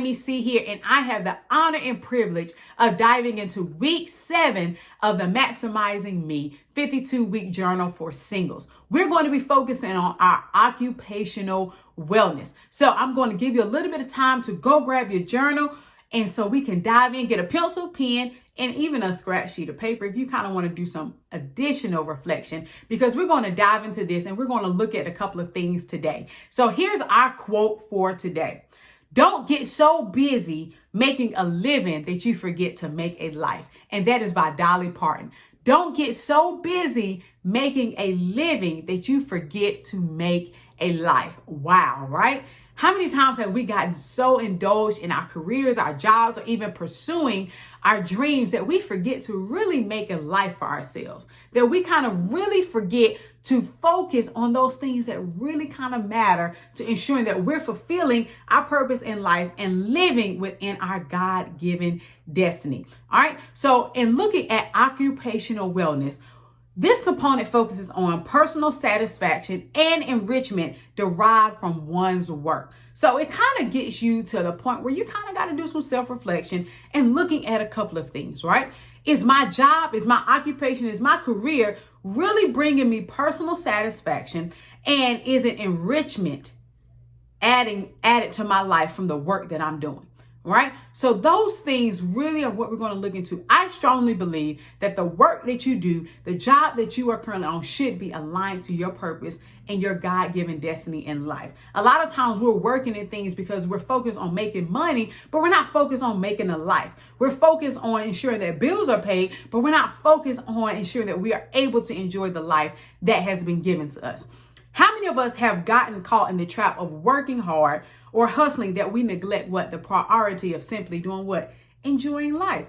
Cammie C here, and I have the honor and privilege of diving into week 7 of the Maximizing Me 52-week journal for singles. We're going to be focusing on our occupational wellness. So I'm going to give you a little bit of time to go grab your journal, and so we can dive in, get a pencil, pen, and even a scratch sheet of paper if you kind of want to do some additional reflection, because we're going to dive into this and we're going to look at a couple of things today. So here's our quote for today. Don't get so busy making a living that you forget to make a life. And that is by Dolly Parton. Don't get so busy making a living that you forget to make a life. Wow, right? How many times have we gotten so indulged in our careers, our jobs, or even pursuing our dreams that we forget to really make a life for ourselves? That we kind of really forget to focus on those things that really kind of matter to ensuring that we're fulfilling our purpose in life and living within our God-given destiny. All right. So in looking at occupational wellness, this component focuses on personal satisfaction and enrichment derived from one's work. So it kind of gets you to the point where you kind of got to do some self-reflection and looking at a couple of things, right? Is my job, is my occupation, is my career really bringing me personal satisfaction? And is it enrichment added to my life from the work that I'm doing? Right? So those things really are what we're going to look into. I strongly believe that the work that you do, the job that you are currently on, should be aligned to your purpose and your God-given destiny in life. A lot of times we're working in things because we're focused on making money, but we're not focused on making a life. We're focused on ensuring that bills are paid, but we're not focused on ensuring that we are able to enjoy the life that has been given to us. How many of us have gotten caught in the trap of working hard or hustling that we neglect the priority of simply doing what? Enjoying life.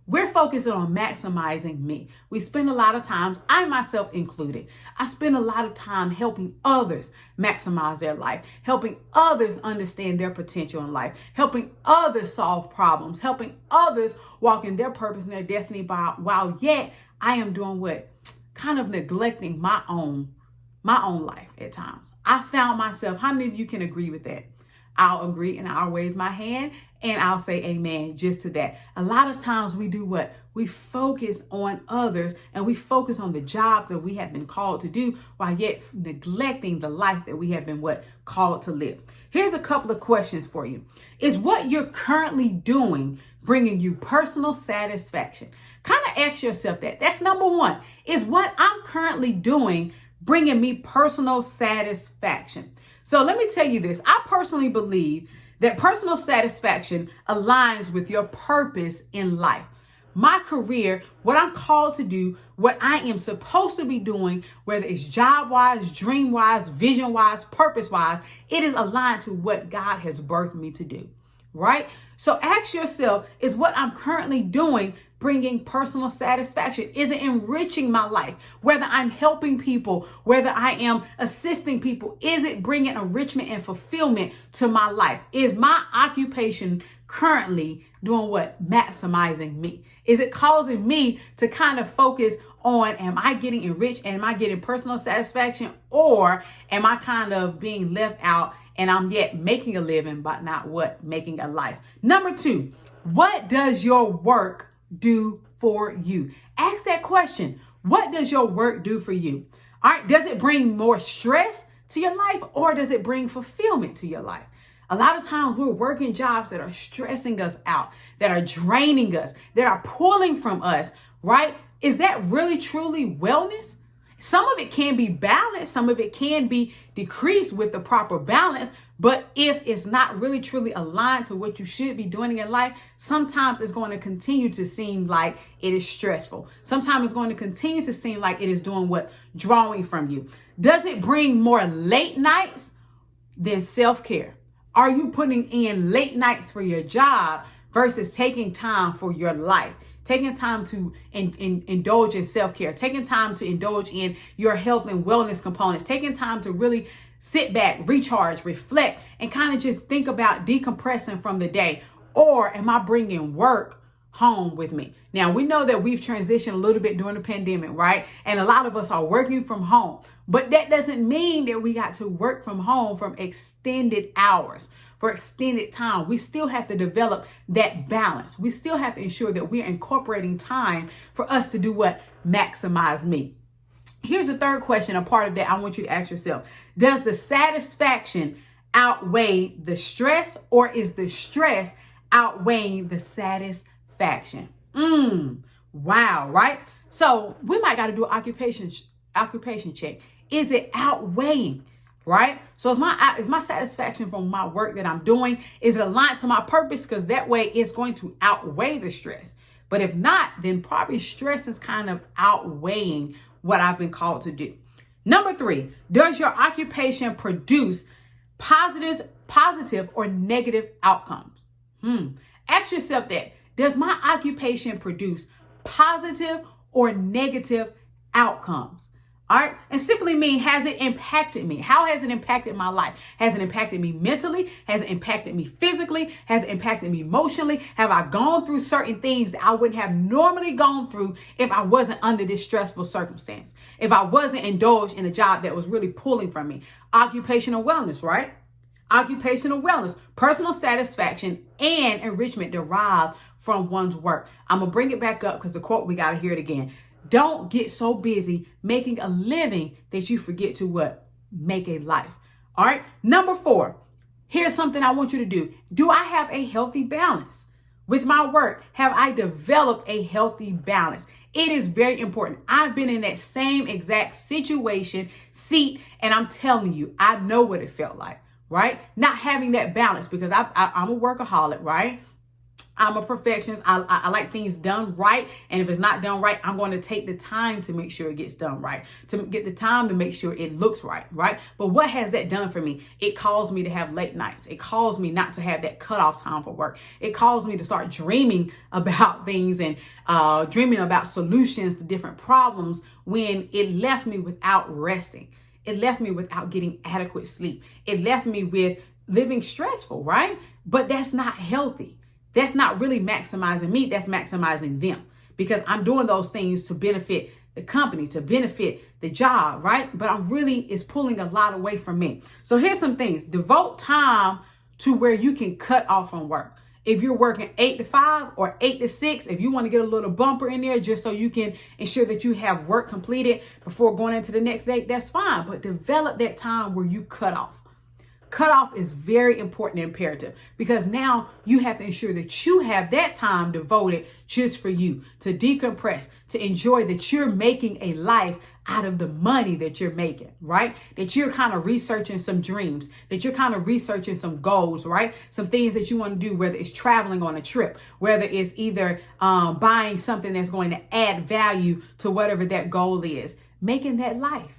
We're focusing on maximizing me. We spend a lot of times, I myself included, I spend a lot of time helping others maximize their life, helping others understand their potential in life, helping others solve problems, helping others walk in their purpose and their destiny while yet I am doing what? Kind of neglecting my own life at times. I found myself, how many of you can agree with that? I'll agree and I'll wave my hand and I'll say amen just to that. A lot of times we do what? We focus on others and we focus on the jobs that we have been called to do while yet neglecting the life that we have been called to live. Here's a couple of questions for you. Is what you're currently doing bringing you personal satisfaction? Kind of ask yourself that. That's number one. Is what I'm currently doing bringing me personal satisfaction? So let me tell you this. I personally believe that personal satisfaction aligns with your purpose in life. My career, what I'm called to do, what I am supposed to be doing, whether it's job-wise, dream-wise, vision-wise, purpose-wise, it is aligned to what God has birthed me to do, right? So ask yourself, is what I'm currently doing bringing personal satisfaction? Is it enriching my life? Whether I'm helping people, whether I am assisting people, is it bringing enrichment and fulfillment to my life? Is my occupation currently doing what? Maximizing me? Is it causing me to kind of focus on, am I getting enriched? Am I getting personal satisfaction? Or am I kind of being left out and I'm yet making a living, but not making a life? Number 2, what does your work do for you? Ask that question. What does your work do for you? All right. Does it bring more stress to your life or does it bring fulfillment to your life? A lot of times we're working jobs that are stressing us out, that are draining us, that are pulling from us, right? Is that really truly wellness? Some of it can be balanced. Some of it can be decreased with the proper balance. But if it's not really truly aligned to what you should be doing in life, sometimes it's going to continue to seem like it is stressful. Sometimes it's going to continue to seem like it is doing what? Drawing from you. Does it bring more late nights than self-care? Are you putting in late nights for your job versus taking time for your life? Taking time to indulge in self-care, taking time to indulge in your health and wellness components, taking time to really sit back, recharge, reflect, and kind of just think about decompressing from the day. Or am I bringing work home with me? Now, we know that we've transitioned a little bit during the pandemic, right? And a lot of us are working from home. But that doesn't mean that we got to work from home from extended hours. for extended time. We still have to develop that balance. We still have to ensure that we're incorporating time for us to do what? Maximize me. Here's the third question, a part of that I want you to ask yourself. Does the satisfaction outweigh the stress, or is the stress outweighing the satisfaction? Wow, right? So we might got to do an occupation check. Is it outweighing, right? So is my satisfaction from my work that I'm doing, is it aligned to my purpose? Because that way it's going to outweigh the stress. But if not, then probably stress is kind of outweighing what I've been called to do. Number 3, does your occupation produce positive or negative outcomes? Ask yourself that. Does my occupation produce positive or negative outcomes? All right. And simply mean, has it impacted me? How has it impacted my life? Has it impacted me mentally? Has it impacted me physically? Has it impacted me emotionally? Have I gone through certain things that I wouldn't have normally gone through if I wasn't under this stressful circumstance? If I wasn't indulged in a job that was really pulling from me? Occupational wellness, right? Occupational wellness, personal satisfaction and enrichment derived from one's work. I'm going to bring it back up because the quote, we got to hear it again. Don't get so busy making a living that you forget to what? Make a life. All right. Number 4, here's something I want you to do. Do I have a healthy balance with my work? Have I developed a healthy balance? It is very important. I've been in that same exact seat, and I'm telling you, I know what it felt like, right? Not having that balance, because I'm a workaholic, right? I'm a perfectionist. I like things done right. And if it's not done right, I'm going to take the time to make sure it gets done right, to get the time to make sure it looks right, right? But what has that done for me? It caused me to have late nights. It caused me not to have that cutoff time for work. It caused me to start dreaming about things and dreaming about solutions to different problems when it left me without resting. It left me without getting adequate sleep. It left me with living stressful, right? But that's not healthy. That's not really maximizing me. That's maximizing them, because I'm doing those things to benefit the company, to benefit the job, right? But it's pulling a lot away from me. So here's some things. Devote time to where you can cut off from work. If you're working 8 to 5 or 8 to 6, if you want to get a little bumper in there just so you can ensure that you have work completed before going into the next day, that's fine. But develop that time where you cut off. Cut off is very important and imperative, because now you have to ensure that you have that time devoted just for you, to decompress, to enjoy that you're making a life out of the money that you're making, right? That you're kind of researching some dreams, that you're kind of researching some goals, right? Some things that you want to do, whether it's traveling on a trip, whether it's either buying something that's going to add value to whatever that goal is, making that life.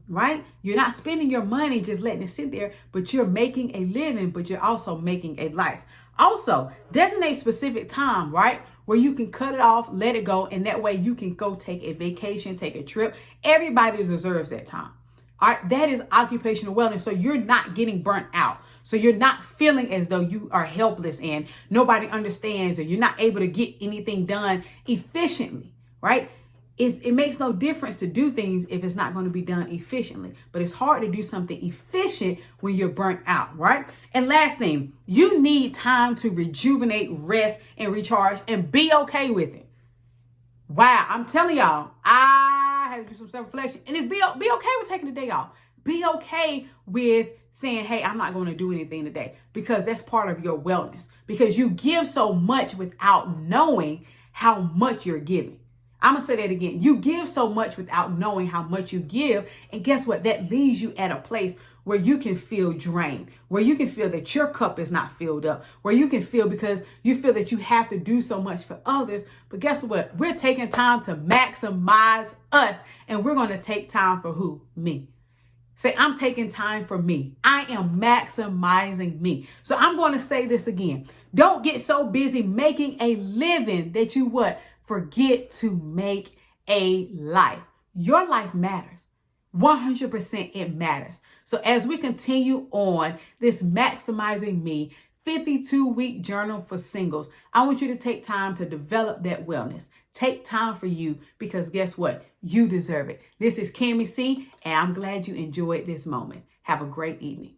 Right? You're not spending your money just letting it sit there, but you're making a living, but you're also making a life. Also, designate specific time, right? Where you can cut it off, let it go, and that way you can go take a vacation, take a trip. Everybody deserves that time. All right, that is occupational wellness. So you're not getting burnt out. So you're not feeling as though you are helpless and nobody understands, or you're not able to get anything done efficiently, right? It makes no difference to do things if it's not going to be done efficiently. But it's hard to do something efficient when you're burnt out, right? And last thing, you need time to rejuvenate, rest, and recharge, and be okay with it. Wow, I'm telling y'all, I had to do some self-reflection, and it's be okay with taking the day off. Be okay with saying, hey, I'm not going to do anything today, because that's part of your wellness, because you give so much without knowing how much you're giving. I'm going to say that again. You give so much without knowing how much you give. And guess what? That leaves you at a place where you can feel drained, where you can feel that your cup is not filled up, where you can feel because you feel that you have to do so much for others. But guess what? We're taking time to maximize us, and we're going to take time for who? Me. Say, I'm taking time for me. I am maximizing me. So I'm going to say this again. Don't get so busy making a living that you what? Forget to make a life. Your life matters. 100% it matters. So as we continue on this Maximizing Me 52-week journal for singles, I want you to take time to develop that wellness. Take time for you, because guess what? You deserve it. This is Cammie C, and I'm glad you enjoyed this moment. Have a great evening.